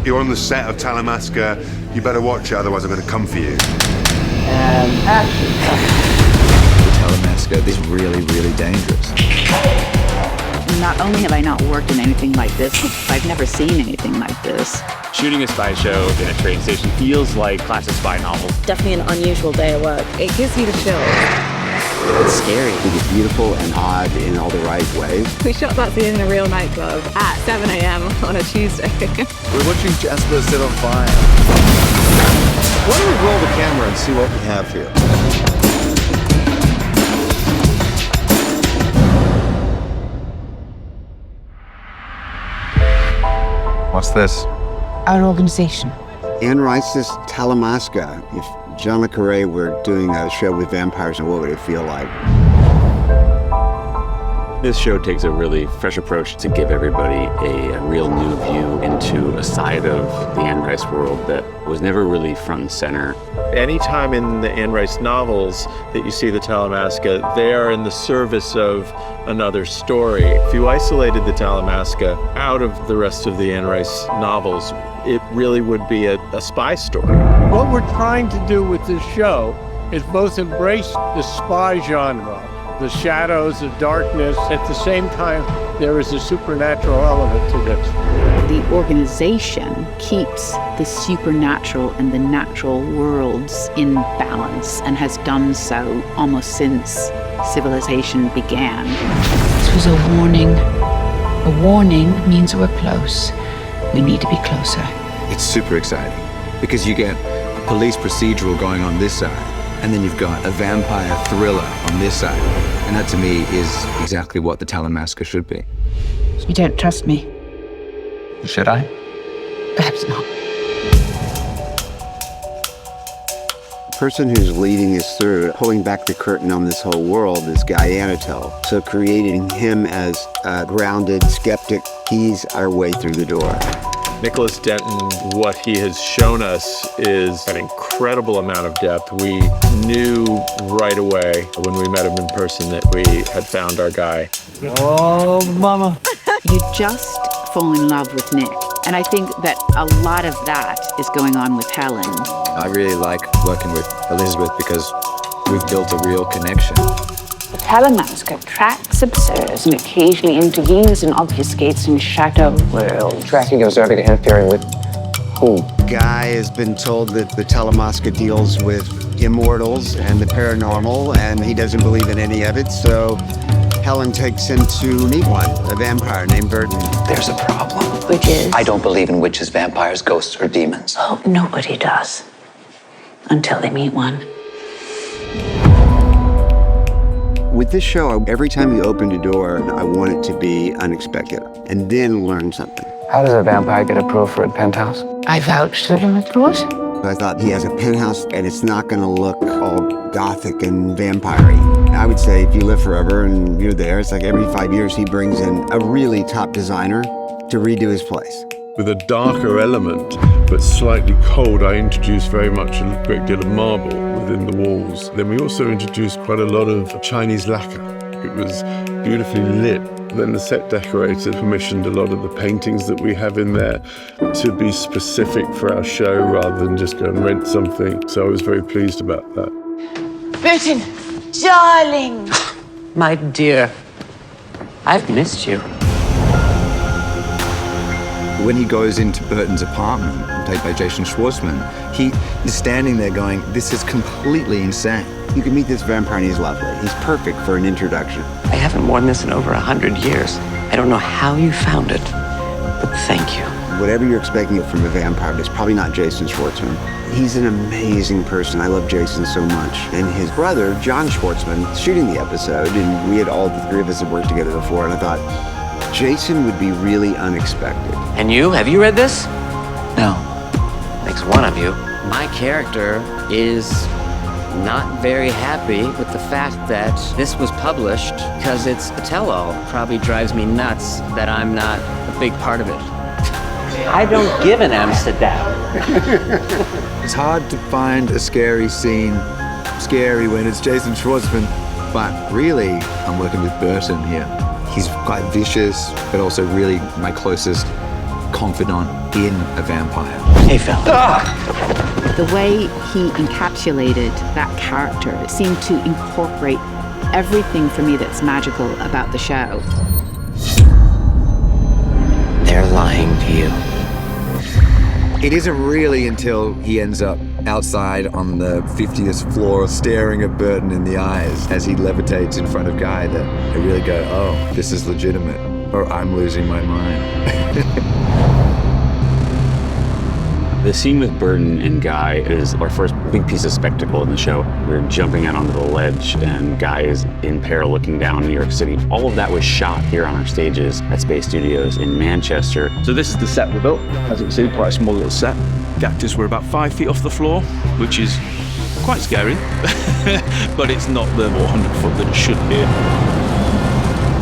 You're on the set of Talamasca. You better watch it, otherwise I'm going to come for you. And action. Talamasca is really, really dangerous. Not only have I not worked in anything like this, I've never seen anything like this. Shooting a spy show in a train station feels like classic spy novels. Definitely an unusual day at work. It gives you the chills. It's scary. It's beautiful and odd in all the right ways. We shot that scene in a real nightclub at 7 a.m. on a Tuesday. We're watching Jasper set on fire. Why don't we roll the camera and see what we have here? What's this? Our organization. Anne writes this Talamasca. If John le Carré were doing a show with vampires, what would it feel like? This show takes a really fresh approach to give everybody a real new view into a side of the Anne Rice world that was never really front and center. Anytime in the Anne Rice novels that you see the Talamasca, they are in the service of another story. If you isolated the Talamasca out of the rest of the Anne Rice novels, it really would be a spy story. What we're trying to do with this show is both embrace the spy genre, the shadows, the darkness. At the same time, there is a supernatural element to this. The organization keeps the supernatural and the natural worlds in balance and has done so almost since civilization began. This was a warning. A warning means we're close. We need to be closer. It's super exciting because you get a police procedural going on this side, and then you've got a vampire thriller on this side. And that to me is exactly what the Talamasca should be. You don't trust me? Should I? Perhaps not. The person who's leading us through, pulling back the curtain on this whole world is Guy Anatol. So creating him as a grounded skeptic, he's our way through the door. Nicholas Denton, what he has shown us is an incredible amount of depth. We knew right away when we met him in person that we had found our guy. Oh, mama. You just fall in love with Nick. And I think that a lot of that is going on with Helen. I really like working with Elizabeth because we've built a real connection. The Talamasca tracks, observes, and occasionally intervenes and obfuscates in shadow worlds. Tracking, observing, and interfering with who? Guy has been told that the Talamasca deals with immortals and the paranormal, and he doesn't believe in any of it, so Helen takes him to meet one, a vampire named Burton. There's a problem. Which is? I don't believe in witches, vampires, ghosts, or demons. Oh, nobody does. Until they meet one. With this show, every time you opened a door, I want it to be unexpected and then learn something. How does a vampire get approved for a penthouse? I vouch for him, of course. I thought he has a penthouse and it's not going to look all gothic and vampire-y. I would say if you live forever and you're there, it's like every 5 years he brings in a really top designer to redo his place. With a darker element, but slightly cold, I introduced very much a great deal of marble within the walls. Then we also introduced quite a lot of Chinese lacquer. It was beautifully lit. Then the set decorator commissioned a lot of the paintings that we have in there to be specific for our show rather than just go and rent something. So I was very pleased about that. Burton, darling. My dear, I've missed you. When he goes into Burton's apartment, played by Jason Schwartzman, he is standing there going, this is completely insane. You can meet this vampire and he's lovely. He's perfect for an introduction. I haven't worn this in over 100 years. I don't know how you found it, but thank you. Whatever you're expecting from a vampire, it's probably not Jason Schwartzman. He's an amazing person. I love Jason so much. And his brother, John Schwartzman, shooting the episode, and we had all the three of us had worked together before, and I thought, Jason would be really unexpected. And you? Have you read this? No. Makes one of you. My character is not very happy with the fact that this was published because it's a tell-all. Probably drives me nuts that I'm not a big part of it. I don't give an Amsterdam. It's hard to find a scary scene scary when it's Jason Schwartzman, but really, I'm working with Burton here. He's quite vicious, but also really my closest confidant in a vampire. Hey, fella. The way he encapsulated that character seemed to incorporate everything for me that's magical about the show. They're lying to you. It isn't really until he ends up outside on the 50th floor staring at Burton in the eyes as he levitates in front of Guy that I really go, oh, this is legitimate, or I'm losing my mind. The scene with Burton and Guy is our first big piece of spectacle in the show. We're jumping out onto the ledge and Guy is in peril looking down in New York City. All of that was shot here on our stages at Space Studios in Manchester. So this is the set we built. As you can see, quite a small little set. The actors were about 5 feet off the floor, which is quite scary, but it's not the 100 foot that it should be.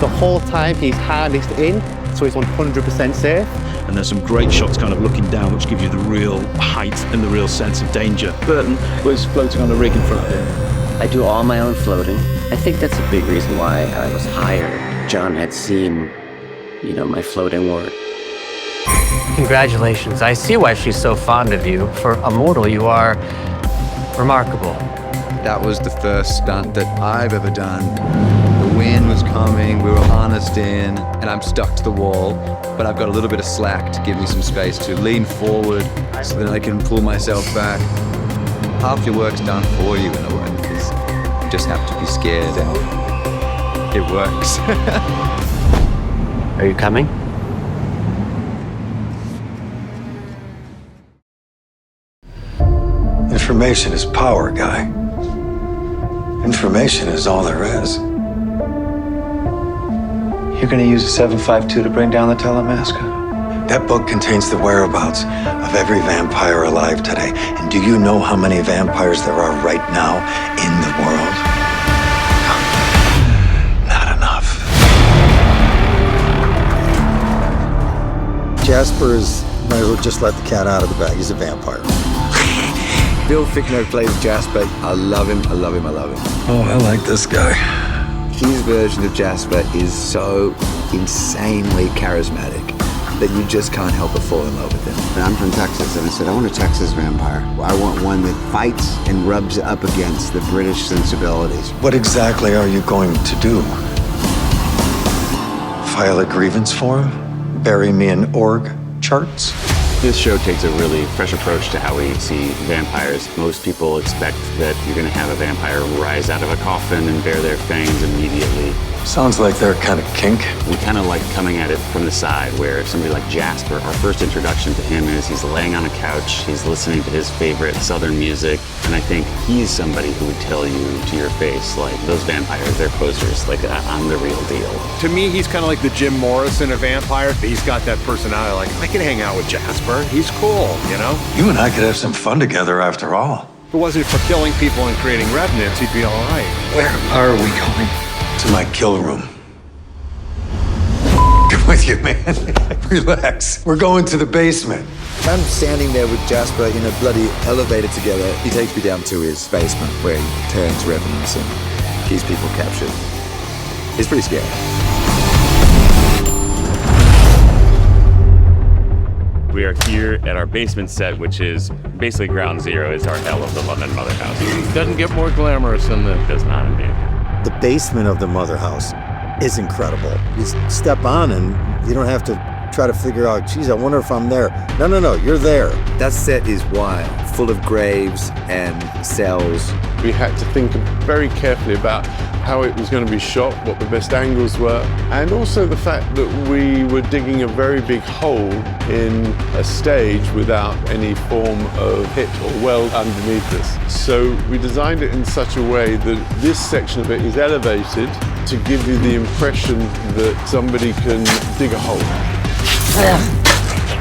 The whole time he's harnessed in, so he's 100% safe. And there's some great shots kind of looking down, which give you the real height and the real sense of danger. Burton was floating on a rig in front of him. I do all my own floating. I think that's a big reason why I was hired. John had seen, my floating work. Congratulations. I see why she's so fond of you. For a mortal, you are remarkable. That was the first stunt that I've ever done. The wind was coming, we were harnessed in, and I'm stuck to the wall, but I've got a little bit of slack to give me some space to lean forward so that I can pull myself back. Half your work's done for you in a way, because you just have to be scared and it works. Are you coming? Information is power, Guy. Information is all there is. You're gonna use a 752 to bring down the Talamasca. That book contains the whereabouts of every vampire alive today. And do you know how many vampires there are right now in the world? Not enough. Jasper's might as well just let the cat out of the bag. He's a vampire. Bill Fickner plays Jasper. I love him, I love him, I love him. Oh, I like this guy. His version of Jasper is so insanely charismatic that you just can't help but fall in love with him. I'm from Texas, and I said, I want a Texas vampire. I want one that fights and rubs up against the British sensibilities. What exactly are you going to do? File a grievance form? Bury me in org charts? This show takes a really fresh approach to how we see vampires. Most people expect that you're going to have a vampire rise out of a coffin and bare their fangs immediately. Sounds like they're kind of kink. We kind of like coming at it from the side, where somebody like Jasper, our first introduction to him is he's laying on a couch, he's listening to his favorite Southern music, and I think he's somebody who would tell you to your face, like, those vampires, they're posers, like, I'm the real deal. To me, he's kind of like the Jim Morrison of vampire. He's got that personality, like, I can hang out with Jasper. He's cool, you know? You and I could have some fun together after all. If it wasn't for killing people and creating revenants, he'd be all right. Where are we going? To my kill room. Get with you, man. Relax. We're going to the basement. I'm standing there with Jasper in a bloody elevator together. He takes me down to his basement where he turns revenants and keeps people captured. It's pretty scary. We are here at our basement set, which is basically ground zero. It's our hell of the London Mother House. Doesn't get more glamorous than this. It does not indeed. The basement of the Mother House is incredible. You step on and you don't have to try to figure out, geez, I wonder if I'm there. No, you're there. That set is wild, full of graves and cells. We had to think very carefully about how it was going to be shot, what the best angles were, and also the fact that we were digging a very big hole in a stage without any form of pit or well underneath us. So we designed it in such a way that this section of it is elevated to give you the impression that somebody can dig a hole.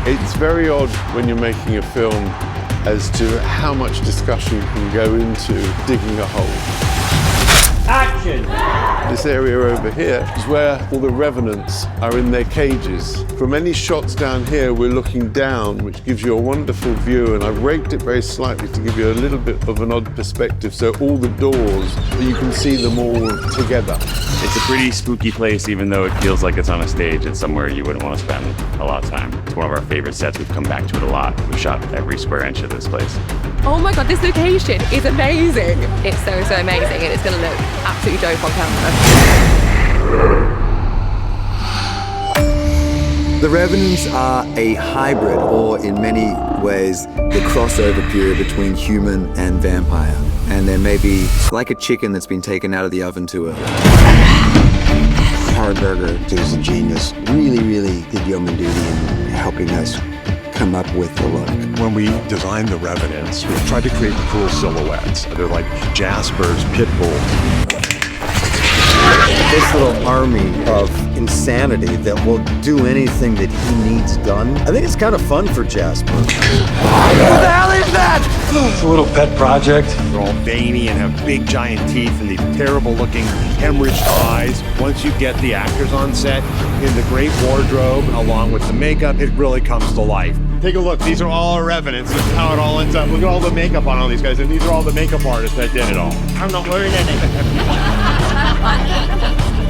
It's very odd when you're making a film as to how much discussion can go into digging a hole. Action! This area over here is where all the revenants are in their cages. From any shots down here, we're looking down, which gives you a wonderful view, and I've raked it very slightly to give you a little bit of an odd perspective, so all the doors, you can see them all together. It's a pretty spooky place, even though it feels like it's on a stage and somewhere you wouldn't want to spend a lot of time. It's one of our favorite sets. We've come back to it a lot. We've shot every square inch of this place. Oh my god, this location is amazing. It's so amazing, and it's going to look absolutely dope on camera. The Revenants are a hybrid, or in many ways, the crossover period between human and vampire. And they're maybe like a chicken that's been taken out of the oven too early. Howard Berger is a genius. Really did yeoman duty in helping us come up with the look. When we designed the Revenants, we tried to create cool silhouettes. They're like Jasper's pit bull. This little army of insanity that will do anything that he needs done. I think it's kind of fun for Jasper. Who the hell is that? It's a little pet project. They're all veiny and have big giant teeth and these terrible looking hemorrhaged eyes. Once you get the actors on set in the great wardrobe along with the makeup, it really comes to life. Take a look. These are all our Revenants. This is how it all ends up. Look at all the makeup on all these guys, and these are all the makeup artists that did it all. I'm not wearing anything.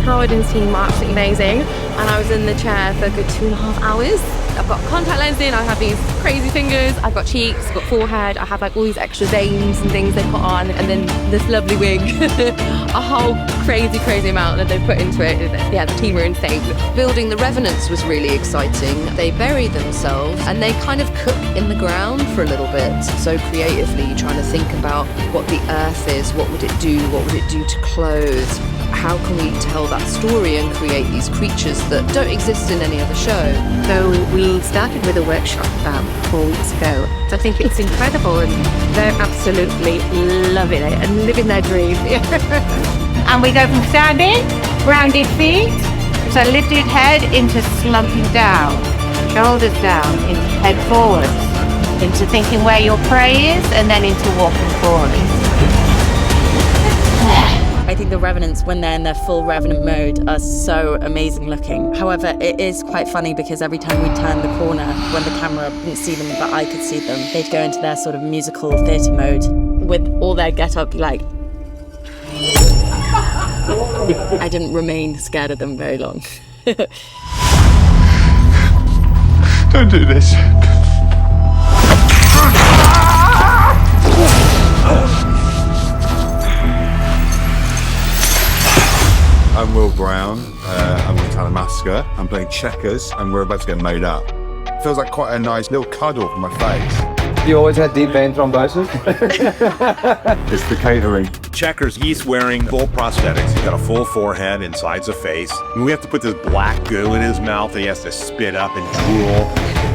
Howard and his team are absolutely amazing, and I was in the chair for a good 2.5 hours. I've got contact lenses in, I have these crazy fingers, I've got cheeks, I've got forehead, I have like all these extra veins and things they put on, and then this lovely wig. A whole crazy amount that they put into it. Yeah, the team were insane. Building the Revenants was really exciting. They bury themselves and they kind of cook in the ground for a little bit. So creatively trying to think about what the earth is, what would it do to clothes? How can we tell that story and create these creatures that don't exist in any other show? So we started with a workshop about 4 weeks ago. So I think it's incredible, and they're absolutely loving it and living their dream. And we go from standing, grounded feet, so lifted head into slumping down, shoulders down, into head forwards, into thinking where your prey is, and then into walking forward. I think the Revenants, when they're in their full Revenant mode, are so amazing looking. However, it is quite funny because every time we turn the corner, when the camera didn't see them but I could see them, they'd go into their sort of musical theatre mode with all their get-up like... I didn't remain scared of them very long. Don't do this. I'm Will Brown, I'm with Talamasca, I'm playing checkers, and we're about to get made up. Feels like quite a nice little cuddle for my face. You always had deep vein thrombosis? It's the catering. Checkers, he's wearing full prosthetics. He's got a full forehead and sides of face. And we have to put this black goo in his mouth that he has to spit up and drool.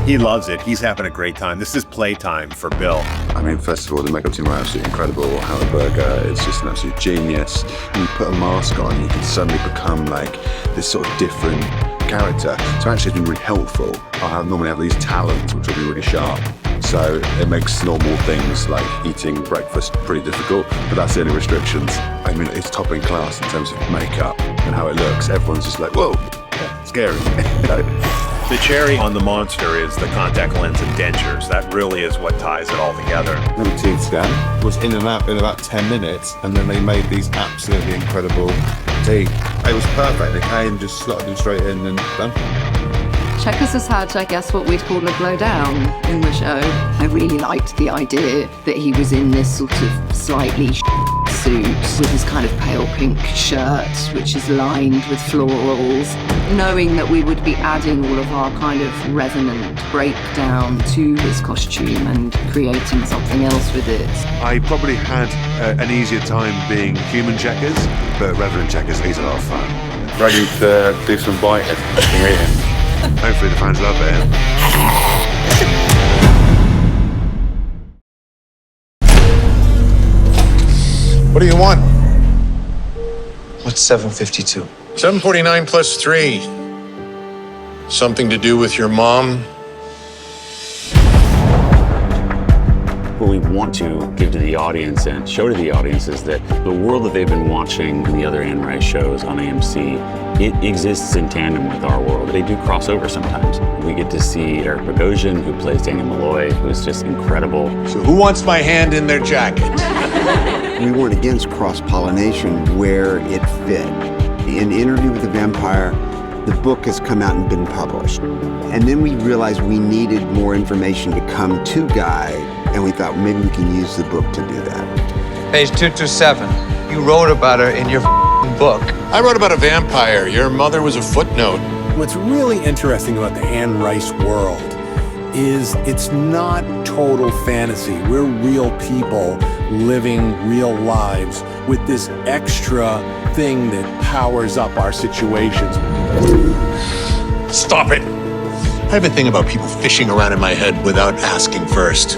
He loves it. He's having a great time. This is playtime for Bill. I mean, first of all, the makeup team are absolutely incredible. Howard Berger is just an absolute genius. When you put a mask on, you can suddenly become like this sort of different character. So actually it's been really helpful. I normally have these talons, which will be really sharp. So it makes normal things like eating breakfast pretty difficult, but that's the only restrictions. I mean, it's top in class in terms of makeup and how it looks. Everyone's just like, whoa, scary. The cherry on the monster is the contact lens and dentures. That really is what ties it all together. The teeth scan was in and out in about 10 minutes, and then they made these absolutely incredible teeth. It was perfect. They came, just slotted them straight in and done. Checkers has had, I guess, what we'd call a blow down in the show. I really liked the idea that he was in this sort of slightly suit with his kind of pale pink shirt, which is lined with florals, knowing that we would be adding all of our kind of Revenant breakdown to his costume and creating something else with it. I probably had an easier time being human checkers, but Revenant checkers is a lot of fun. Ready to do some biting and eating. Hopefully the fans love it. What do you want? What's 752? 749 plus 3. Something to do with your mom? What we want to give to the audience and show to the audience is that the world that they've been watching in the other Anne Rice shows on AMC, it exists in tandem with our world. They do cross over sometimes. We get to see Eric Bogosian, who plays Daniel Malloy, who's just incredible. So who wants my hand in their jacket? We weren't against cross-pollination where it fit. In Interview with the Vampire, the book has come out and been published. And then we realized we needed more information to come to Guy, and we thought maybe we can use the book to do that. Page 227. You wrote about her in your book. I wrote about a vampire. Your mother was a footnote. What's really interesting about the Anne Rice world is it's not total fantasy. We're real people living real lives with this extra thing that powers up our situations. Stop it! I have a thing about people fishing around in my head without asking first.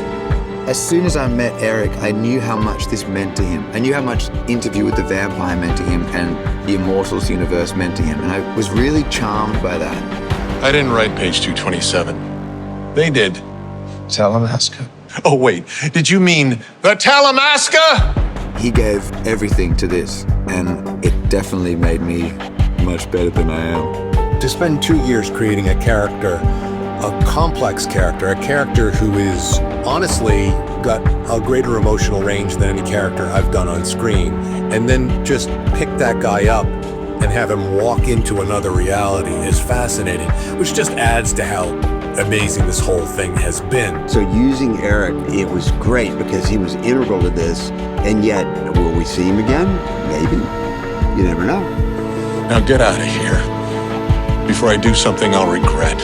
As soon as I met Eric, I knew how much this meant to him. I knew how much Interview with the Vampire meant to him and the Immortals universe meant to him, and I was really charmed by that. I didn't write page 227. They did. Talamasca. Oh, wait. Did you mean the Talamasca? He gave everything to this, and it definitely made me much better than I am. To spend 2 years creating a character, a complex character, a character who is honestly got a greater emotional range than any character I've done on screen, and then just pick that guy up and have him walk into another reality is fascinating, which just adds to how amazing this whole thing has been. So using Eric, it was great because he was integral to this, and yet, will we see him again? Maybe. You never know. Now get out of here before I do something I'll regret.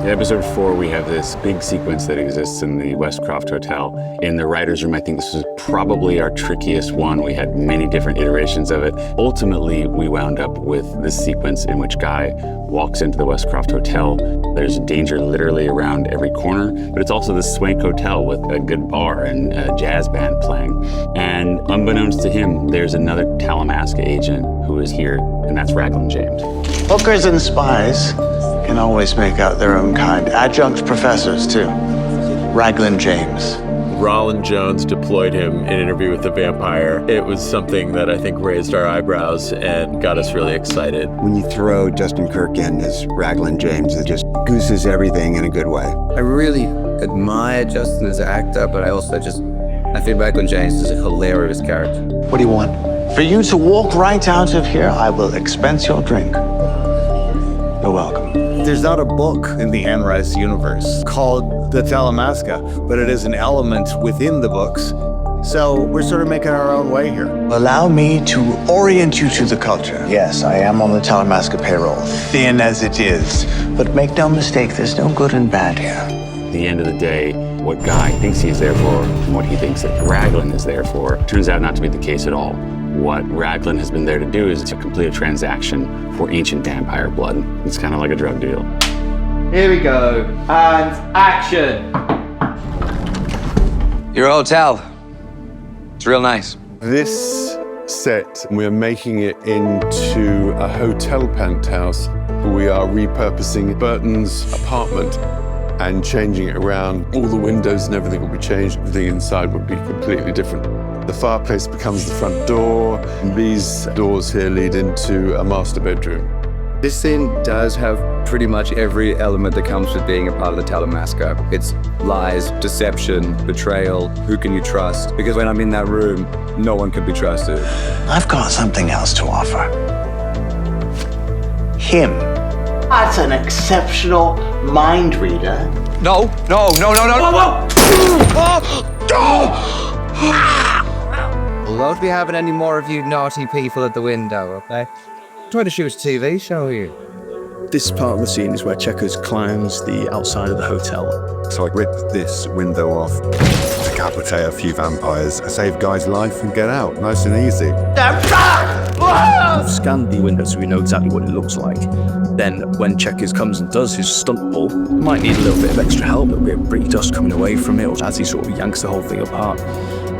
In episode 4, we have this big sequence that exists in the Westcroft Hotel. In the writer's room, I think this was probably our trickiest one. We had many different iterations of it. Ultimately, we wound up with this sequence in which Guy walks into the Westcroft Hotel. There's danger literally around every corner, but it's also this swank hotel with a good bar and a jazz band playing. And unbeknownst to him, there's another Talamasca agent who is here, and that's Raglan James. Hookers and spies can always make out their own kind. Adjunct professors, too. Raglan James. Roland Jones deployed him in Interview with the Vampire. It was something that I think raised our eyebrows and got us really excited. When you throw Justin Kirk in as Raglan James, it just gooses everything in a good way. I really admire Justin as an actor, but I think Raglan James is a hilarious character. What do you want? For you to walk right out of here, I will expense your drink. You're welcome. There's not a book in the Anne Rice universe called the Talamasca, but it is an element within the books. So we're sort of making our own way here. Allow me to orient you to the culture. Yes, I am on the Talamasca payroll, thin as it is. But make no mistake, there's no good and bad here. At the end of the day, what Guy thinks he's there for and what he thinks that Raglan is there for turns out not to be the case at all. What Raglan has been there to do is to complete a transaction for ancient vampire blood. It's kind of like a drug deal. Here we go. And action. Your hotel. It's real nice. This set, we're making it into a hotel penthouse. We are repurposing Burton's apartment and changing it around. All the windows and everything will be changed. Everything inside would be completely different. The fireplace becomes the front door. These doors here lead into a master bedroom. This scene does have pretty much every element that comes with being a part of the Talamasca. It's lies, deception, betrayal, who can you trust? Because when I'm in that room, no one can be trusted. I've got something else to offer. Him. That's an exceptional mind reader. No. We won't be having any more of you naughty people at the window, okay? I'm trying to shoot a TV show here. This part of the scene is where Checkers climbs the outside of the hotel. So I rip this window off, decapitate a few vampires, save Guy's life and get out, nice and easy. We've scanned the window so we know exactly what it looks like. Then when Checkers comes and does his stunt pull, might need a little bit of extra help, a bit of pretty dust coming away from it as he sort of yanks the whole thing apart.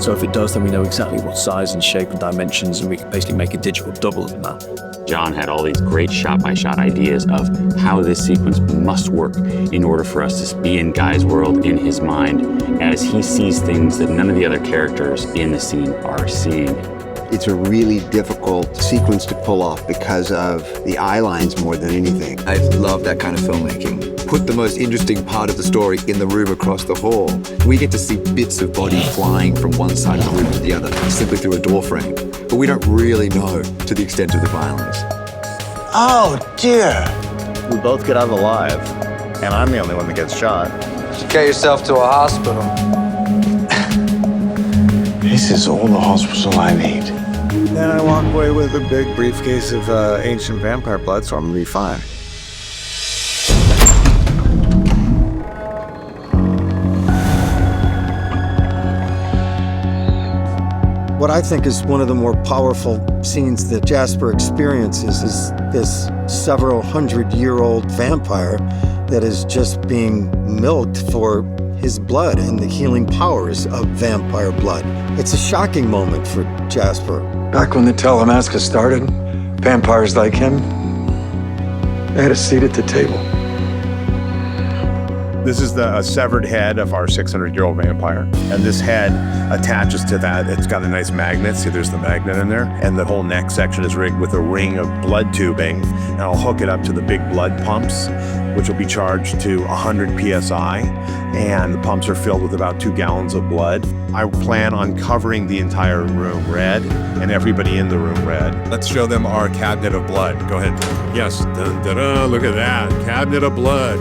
So if it does, then we know exactly what size and shape and dimensions, and we can basically make a digital double of that. John had all these great shot-by-shot ideas of how this sequence must work in order for us to be in Guy's world, in his mind, as he sees things that none of the other characters in the scene are seeing. It's a really difficult sequence to pull off because of the eye lines more than anything. I love that kind of filmmaking. Put the most interesting part of the story in the room across the hall. We get to see bits of body flying from one side of the room to the other, simply through a door frame. But we don't really know to the extent of the violence. Oh, dear. We both get out alive, and I'm the only one that gets shot. Get yourself to a hospital. This is all the hospital I need. Then I walk away with a big briefcase of ancient vampire blood, so I'm gonna be fine. What I think is one of the more powerful scenes that Jasper experiences is this several hundred-year-old vampire that is just being milked for his blood and the healing powers of vampire blood. It's a shocking moment for Jasper. Back when the Talamasca started, vampires like him, they had a seat at the table. This is the severed head of our 600-year-old vampire. And this head attaches to that. It's got a nice magnet. See, there's the magnet in there. And the whole neck section is rigged with a ring of blood tubing. And I'll hook it up to the big blood pumps, which will be charged to 100 PSI. And the pumps are filled with about 2 gallons of blood. I plan on covering the entire room red and everybody in the room red. Let's show them our cabinet of blood. Go ahead. Yes. Dun, dun, dun, look at that. Cabinet of blood.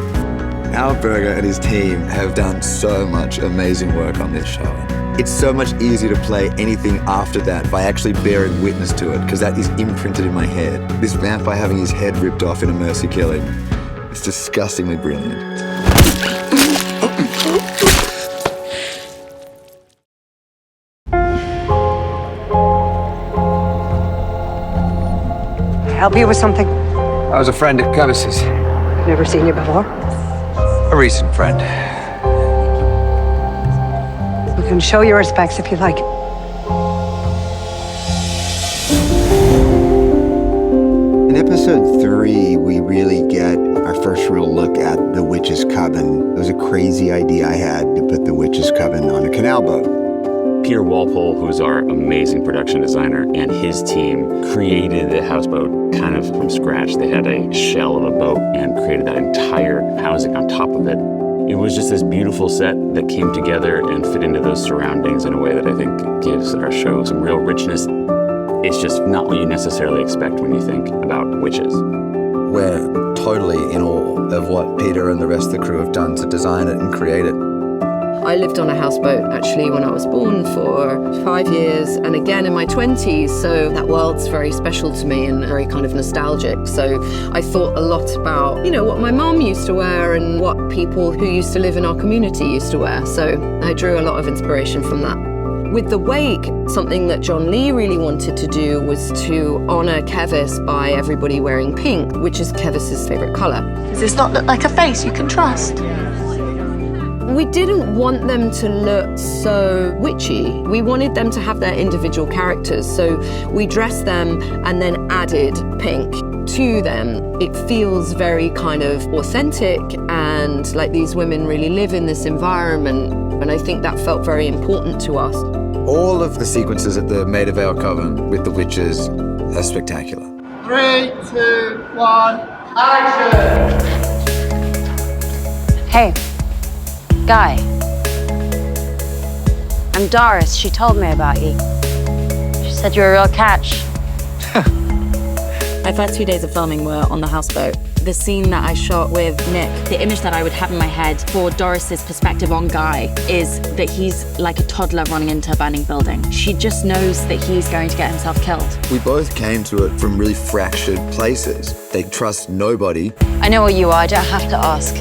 Alberger and his team have done so much amazing work on this show. It's so much easier to play anything after that by actually bearing witness to it, because that is imprinted in my head. This vampire having his head ripped off in a mercy killing. It's disgustingly brilliant. Help you with something? I was a friend at Coves's. Never seen you before. A recent friend. You can show your respects if you like. In episode 3, we really get our first real look at the witch's coven. It was a crazy idea I had to put the witch's coven on a canal boat. Peter Walpole, who's our amazing production designer, and his team created the houseboat kind of from scratch. They had a shell of a boat and created that entire housing on top of it. It was just this beautiful set that came together and fit into those surroundings in a way that I think gives our show some real richness. It's just not what you necessarily expect when you think about witches. We're totally in awe of what Peter and the rest of the crew have done to design it and create it. I lived on a houseboat actually when I was born for 5 years and again in my 20s, so that world's very special to me and very kind of nostalgic. So I thought a lot about, what my mom used to wear and what people who used to live in our community used to wear. So I drew a lot of inspiration from that. With the wake, something that John Lee really wanted to do was to honor Kevis by everybody wearing pink, which is Kevis's favorite color. Does this not look like a face you can trust? We didn't want them to look so witchy. We wanted them to have their individual characters, so we dressed them and then added pink to them. It feels very kind of authentic and like these women really live in this environment, and I think that felt very important to us. All of the sequences at the Maida Vale Coven with the witches are spectacular. 3, 2, 1, action! Hey. Guy. I'm Doris. She told me about you. She said you're a real catch. My first few days of filming were on the houseboat. The scene that I shot with Nick, the image that I would have in my head for Doris's perspective on Guy is that he's like a toddler running into a burning building. She just knows that he's going to get himself killed. We both came to it from really fractured places. They trust nobody. I know what you are. I don't have to ask.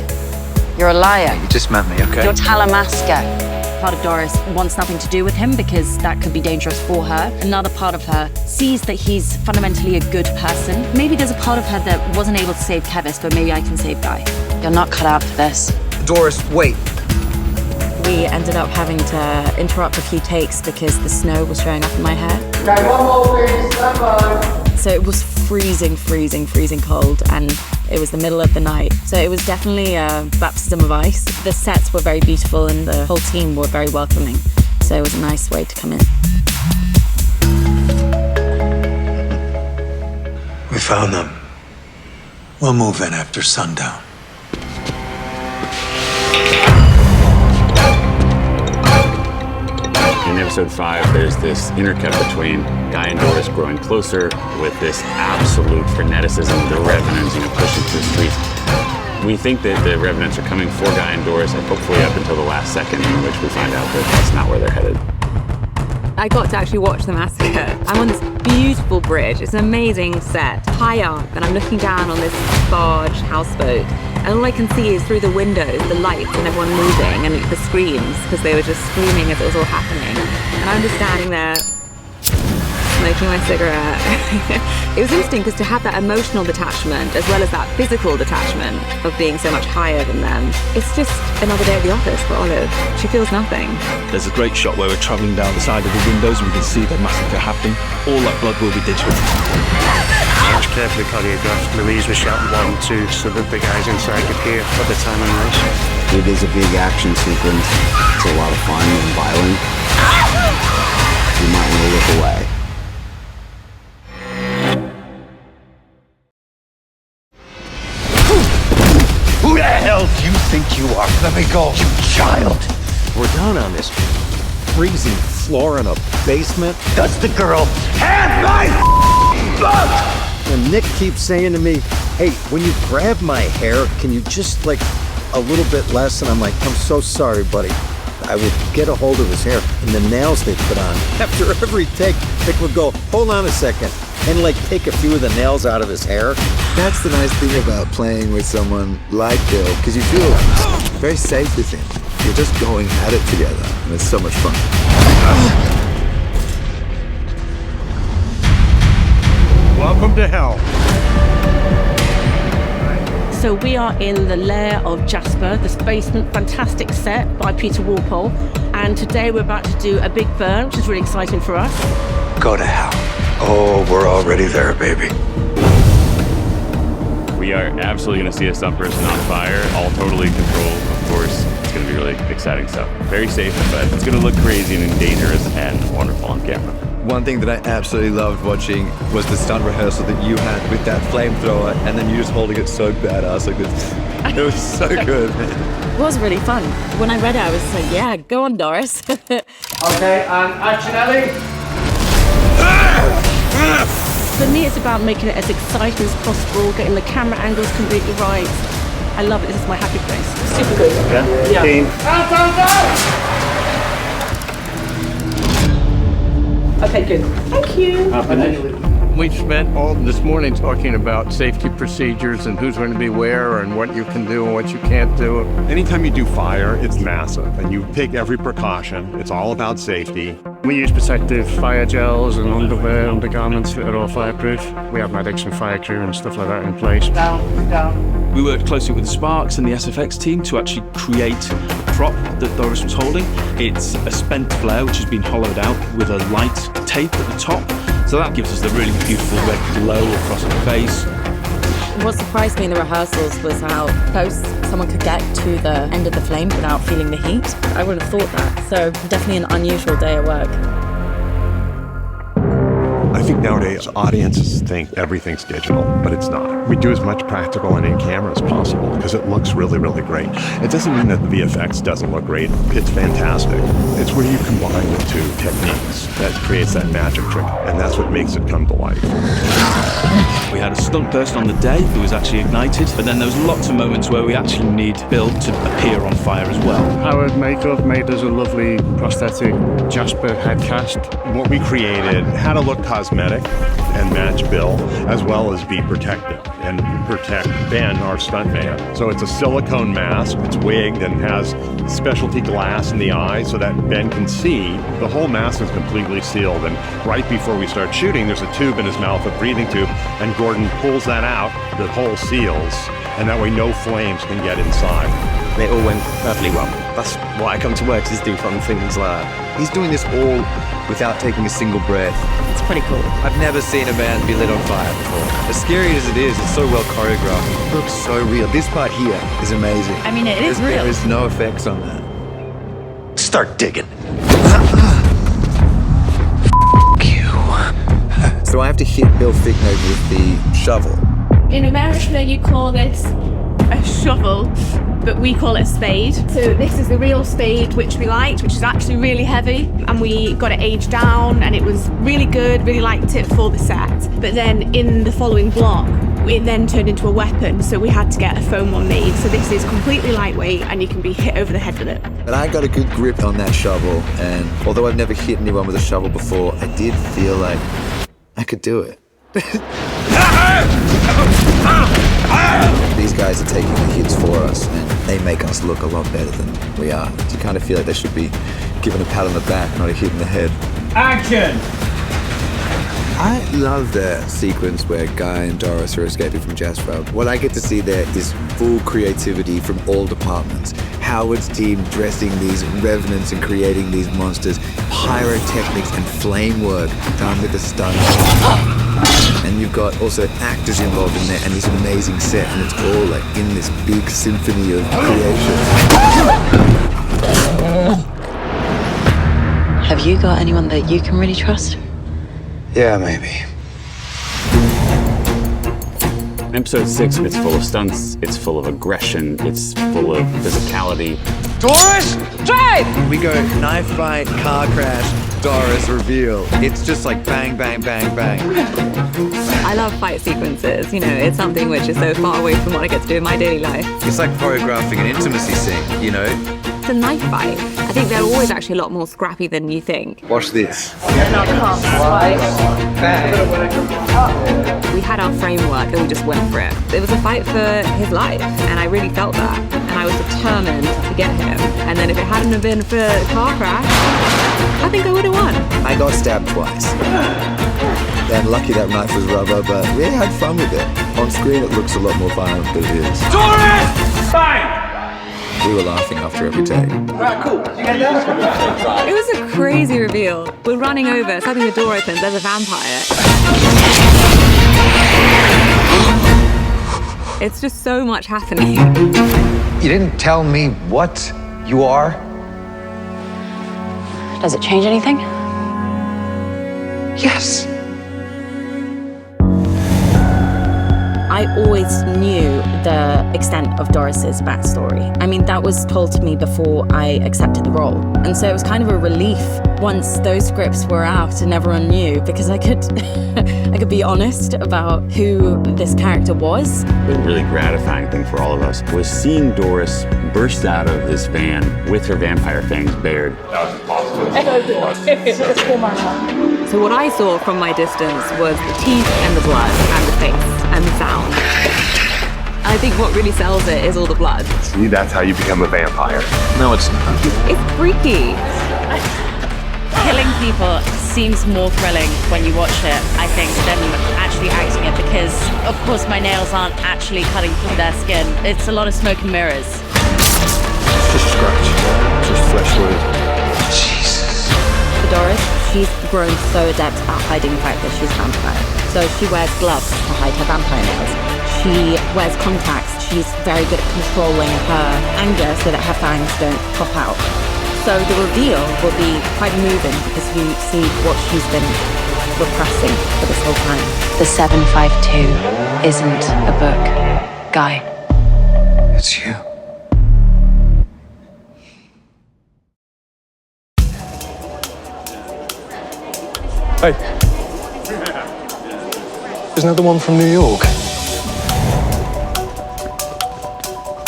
You're a liar. You just met me, okay? You're Talamasca. Part of Doris wants nothing to do with him because that could be dangerous for her. Another part of her sees that he's fundamentally a good person. Maybe there's a part of her that wasn't able to save Kevis, but maybe I can save Guy. You're not cut out for this. Doris, wait. We ended up having to interrupt a few takes because the snow was showing up in my hair. Okay, one more please, stand by. So it was freezing cold, and it was the middle of the night. So it was definitely a baptism of ice. The sets were very beautiful and the whole team were very welcoming. So it was a nice way to come in. We found them. We'll move in after sundown. In episode 5, there's this intercut between Guy and Doris growing closer with this absolute freneticism of the Revenants, pushing through the streets. We think that the Revenants are coming for Guy and Doris, and hopefully up until the last second, in which we find out that that's not where they're headed. I got to actually watch the massacre. I'm on this beautiful bridge. It's an amazing set, high up, and I'm looking down on this barge houseboat. And all I can see is through the windows, the lights and everyone moving and the screams, because they were just screaming as it was all happening. And I'm just standing there, smoking my cigarette. It was interesting because to have that emotional detachment as well as that physical detachment of being so much higher than them, it's just another day at the office for Olive. She feels nothing. There's a great shot where we're travelling down the side of the windows and we can see the massacre happen. All that blood will be digital. It's carefully choreographed. Louise was shouting 1, 2 so that the guys inside could hear at the time and race. It is a big action sequence. It's a lot of fun and violent. You might want to look away. Who the hell do you think you are? Let me go, you child! We're down on this freezing floor in a basement. That's the girl. And my book! And Nick keeps saying to me, hey, when you grab my hair, can you just like a little bit less? And I'm like, I'm so sorry, buddy. I would get a hold of his hair and the nails they put on. After every take, Nick would go, hold on a second, and like take a few of the nails out of his hair. That's the nice thing about playing with someone like Bill, because you feel very safe with him. You're just going at it together, and it's so much fun. Welcome to hell. So we are in the lair of Jasper, this basement, fantastic set by Peter Walpole. And today we're about to do a big burn, which is really exciting for us. Go to hell. Oh, we're already there, baby. We are absolutely going to see a stunt person on fire, all totally controlled, of course. It's going to be really exciting stuff. Very safe, but it's going to look crazy and dangerous and wonderful on camera. One thing that I absolutely loved watching was the stunt rehearsal that you had with that flamethrower, and then you just holding it so badass like this. It was so good. It was really fun. When I read it, I was like, yeah, go on, Doris. Okay, and action, Ellie. For me, it's about making it as exciting as possible, getting the camera angles completely right. I love it. This is my happy place. Super good. Yeah. Team. Okay, good. Thank you. We spent all this morning talking about safety procedures and who's going to be where and what you can do and what you can't do. Anytime you do fire, it's massive and you take every precaution. It's all about safety. We use protective fire gels and underwear, undergarments that are all fireproof. We have medics and fire crew and stuff like that in place. Down. We worked closely with the Sparks and the SFX team to actually create the prop that Doris was holding. It's a spent flare which has been hollowed out with a light tape at the top. So that gives us the really beautiful red glow across the face. What surprised me in the rehearsals was how close someone could get to the end of the flame without feeling the heat. I wouldn't have thought that. So definitely an unusual day at work. I think nowadays audiences think everything's digital, but it's not. We do as much practical and in-camera as possible because it looks really, really great. It doesn't mean that the VFX doesn't look great. It's fantastic. It's where you combine the two techniques that creates that magic trick, and that's what makes it come to life. We had a stunt person on the day who was actually ignited, but then there was lots of moments where we actually need Bill to appear on fire as well. Howard Makeup made us a lovely prosthetic Jasper head cast. What we created had to look cosmetic and match Bill, as well as be protective and protect Ben, our stuntman. So it's a silicone mask, it's wigged and has specialty glass in the eye so that Ben can see. The whole mask is completely sealed, and right before we start shooting, there's a tube in his mouth, a breathing tube, and Gordon pulls that out, the hole seals, and that way no flames can get inside. and it all went perfectly well. That's why I come to work, is do fun things like that. He's doing this all without taking a single breath. It's pretty cool. I've never seen a man be lit on fire before. As scary as it is, it's so well choreographed. It looks so real. This part here is amazing. I mean, it is real. There's no effects on that. Start digging. So I have to hit Bill Fickner with the shovel. In America, you call this a shovel, but we call it a spade. So this is the real spade which we liked, which is actually really heavy, and we got it aged down and it was really good, really liked it for the set. But then in the following block, it then turned into a weapon, so we had to get a foam one made. So this is completely lightweight and you can be hit over the head with it. And I got a good grip on that shovel, and although I've never hit anyone with a shovel before, I did feel like I could do it. These guys are taking the hits for us, and they make us look a lot better than we are. You kind of feel like they should be given a pat on the back, not a hit in the head. Action! I love the sequence where Guy and Doris are escaping from Jasper. What I get to see there is full creativity from all departments. Howard's team dressing these revenants and creating these monsters, pyrotechnics and flame work done with the stunts. And you've got also actors involved in there and this amazing set, and it's all like in this big symphony of creation. Have you got anyone that you can really trust? Yeah, maybe. Episode 6, it's full of stunts, it's full of aggression, it's full of physicality. Doris, drive! We go knife fight, car crash, Doris reveal. It's just like bang, bang, bang, bang. I love fight sequences. You know, it's something which is so far away from what I get to do in my daily life. It's like choreographing an intimacy scene, you know? It's a knife fight. I think they're always actually a lot more scrappy than you think. Watch this. We had our framework and we just went for it. It was a fight for his life, and I really felt that. And I was determined to get him. And then if it hadn't have been for the car crash, I think I would have won. I got stabbed twice. And lucky that knife was rubber, but we had fun with it. On screen it looks a lot more violent than it is. Doris! Bang! We were laughing after every take. Right, cool. You get that? It was a crazy reveal. We're running over, suddenly the door opens, there's a vampire. It's just so much happening. You didn't tell me what you are? Does it change anything? Yes. I always knew the extent of Doris's backstory. I mean, that was told to me before I accepted the role. And so it was kind of a relief once those scripts were out and everyone knew, because I could I could be honest about who this character was. The really gratifying thing for all of us was seeing Doris burst out of this van with her vampire fangs bared. So what I saw from my distance was the teeth and the blood and the face and the sound. I think what really sells it is all the blood. See, that's how you become a vampire. No, it's not. It's freaky. Killing people seems more thrilling when you watch it, I think, than actually acting it, because, of course, my nails aren't actually cutting through their skin. It's a lot of smoke and mirrors. It's just scratch. It's just flesh wound. Jesus. For Doris, she's grown so adept at hiding the fact that she's a vampire. So she wears gloves to hide her vampire nails. She wears contacts. She's very good at controlling her anger so that her fangs don't pop out. So the reveal will be quite moving because you see what she's been repressing for this whole time. The 752 isn't a book, Guy. It's you. Hey. Isn't that the one from New York?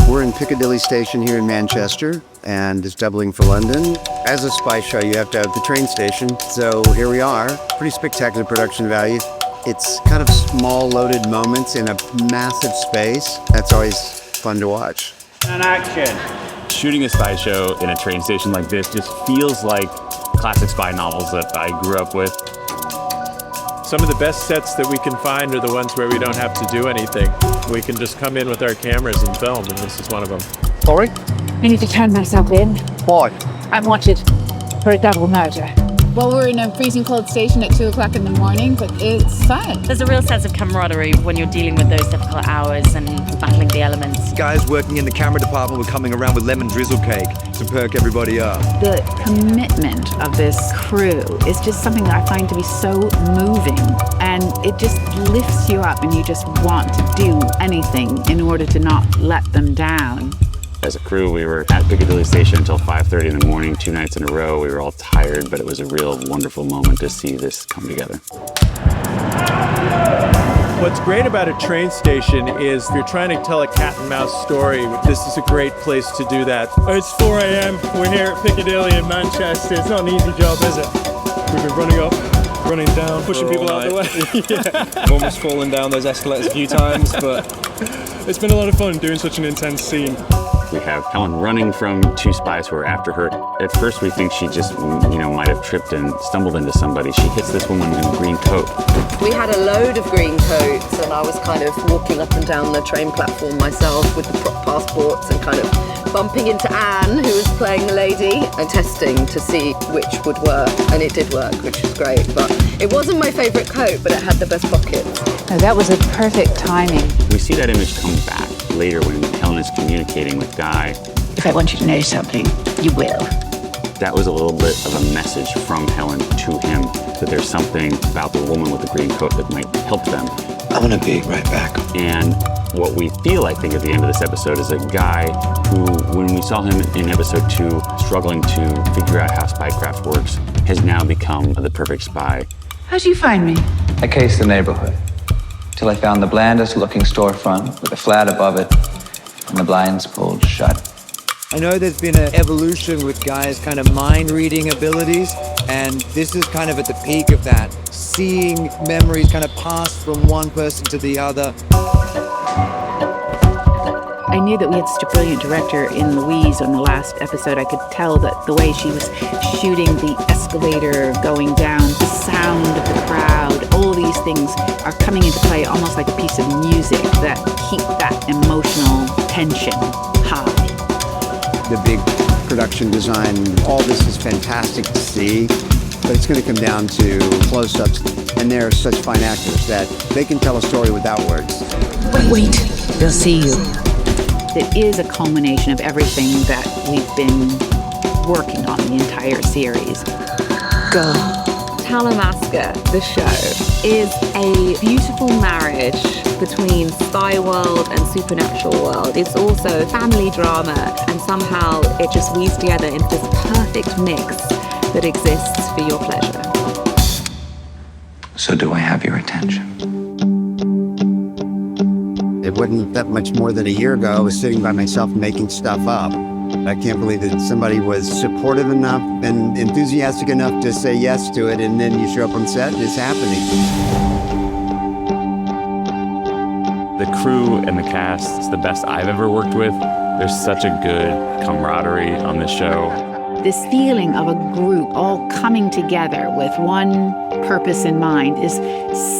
We're in Piccadilly Station here in Manchester, and it's doubling for London. As a spy show, you have to have the train station, so here we are. Pretty spectacular production value. It's kind of small, loaded moments in a massive space. That's always fun to watch. And action. Shooting a spy show in a train station like this just feels like classic spy novels that I grew up with. Some of the best sets that we can find are the ones where we don't have to do anything. We can just come in with our cameras and film, and this is one of them. Sorry? I need to turn myself in. Why? I'm wanted for a double murder. Well, we're in a freezing cold station at 2 o'clock in the morning, but it's fun. There's a real sense of camaraderie when you're dealing with those difficult hours and battling the elements. Guys working in the camera department were coming around with lemon drizzle cake to perk everybody up. The commitment of this crew is just something that I find to be so moving, and it just lifts you up and you just want to do anything in order to not let them down. As a crew, we were at Piccadilly Station until 5:30 in the morning, 2 nights in a row. We were all tired, but it was a real wonderful moment to see this come together. What's great about a train station is if you're trying to tell a cat and mouse story, this is a great place to do that. It's 4 a.m. We're here at Piccadilly in Manchester. It's not an easy job, is it? We've been running up, running down, pushing people out of the way. Yeah. I've almost fallen down those escalators a few times, but It's been a lot of fun doing such an intense scene. We have Helen running from 2 spies who are after her. At first we think she just, might have tripped and stumbled into somebody. She hits this woman in a green coat. We had a load of green coats, and I was kind of walking up and down the train platform myself with the prop passports and kind of bumping into Anne, who was playing the lady, and testing to see which would work. And it did work, which was great. But it wasn't my favourite coat, but it had the best pockets. No, that was a perfect timing. We see that image come back later when Helen is communicating with Guy. If I want you to know something, you will. That was a little bit of a message from Helen to him, that there's something about the woman with the green coat that might help them. I'm gonna be right back. And what we feel, I think, at the end of this episode is a Guy who, when we saw him in episode 2, struggling to figure out how spycraft works, has now become the perfect spy. How'd you find me? I cased the neighborhood till I found the blandest looking storefront with a flat above it and the blinds pulled shut. I know there's been an evolution with Guy's kind of mind-reading abilities, and this is kind of at the peak of that. Seeing memories kind of pass from one person to the other. I knew that we had such a brilliant director in Louise on the last episode. I could tell that the way she was shooting the escalator going down, the sound of the crowd, all these things are coming into play almost like a piece of music that keep that emotional tension high. The big production design, all this is fantastic to see, but it's going to come down to close-ups, and they're such fine actors that they can tell a story without words. Wait, they'll see you. It is a culmination of everything that we've been working on the entire series. Go. Talamasca, the show, is a beautiful marriage between spy world and supernatural world. It's also family drama, and somehow it just weaves together into this perfect mix that exists for your pleasure. So do I have your attention? It wasn't that much more than a year ago. I was sitting by myself making stuff up. I can't believe that somebody was supportive enough and enthusiastic enough to say yes to it, and then you show up on set and it's happening. The crew and the cast is the best I've ever worked with. There's such a good camaraderie on this show. This feeling of a group all coming together with one purpose in mind is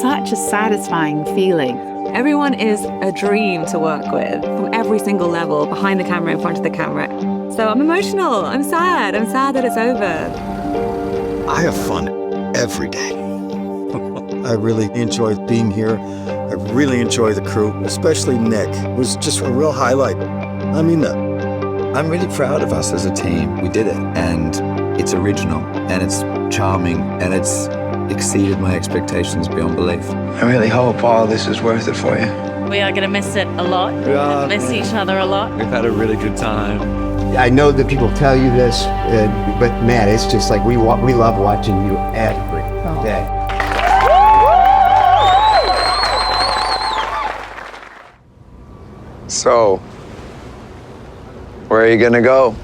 such a satisfying feeling. Everyone is a dream to work with from every single level, behind the camera, in front of the camera. So I'm emotional. I'm sad. I'm sad that it's over. I have fun every day. I really enjoy being here. I really enjoy the crew, especially Nick. It was just a real highlight. I mean that. I'm really proud of us as a team. We did it, and it's original, and it's charming, and it's exceeded my expectations beyond belief. I really hope all this is worth it for you. We are going to miss it a lot. We are. Miss each other a lot. We've had a really good time. I know that people tell you this, but man, it's just like we love watching you every day. So, where are you gonna go?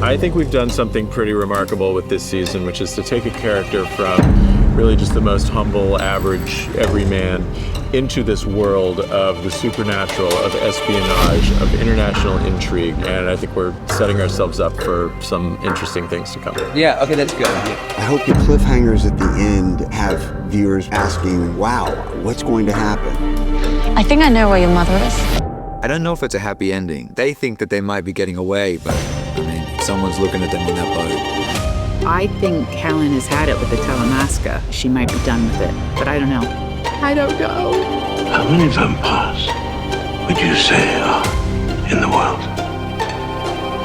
I think we've done something pretty remarkable with this season, which is to take a character from really just the most humble, average, everyman into this world of the supernatural, of espionage, of international intrigue, and I think we're setting ourselves up for some interesting things to come. Yeah, okay, that's good. I hope the cliffhangers at the end have viewers asking, wow, what's going to happen? I think I know where your mother is. I don't know if it's a happy ending. They think that they might be getting away, but I mean, someone's looking at them on that boat. I think Helen has had it with the Talamasca. She might be done with it, but I don't know. I don't know. How many vampires would you say are in the world?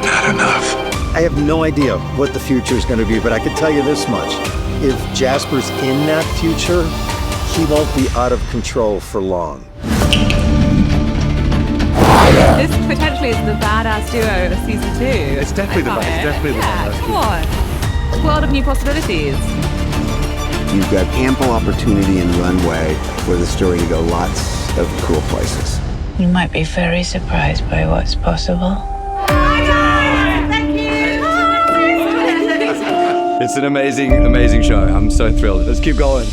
Not enough. I have no idea what the future is going to be, but I can tell you this much. If Jasper's in that future, he won't be out of control for long. This potentially is the badass duo of season 2. It's definitely the badass Come on. World of new possibilities. You've got ample opportunity and runway for the story to go lots of cool places. You might be very surprised by what's possible. It's an amazing, amazing show. I'm so thrilled. Let's keep going.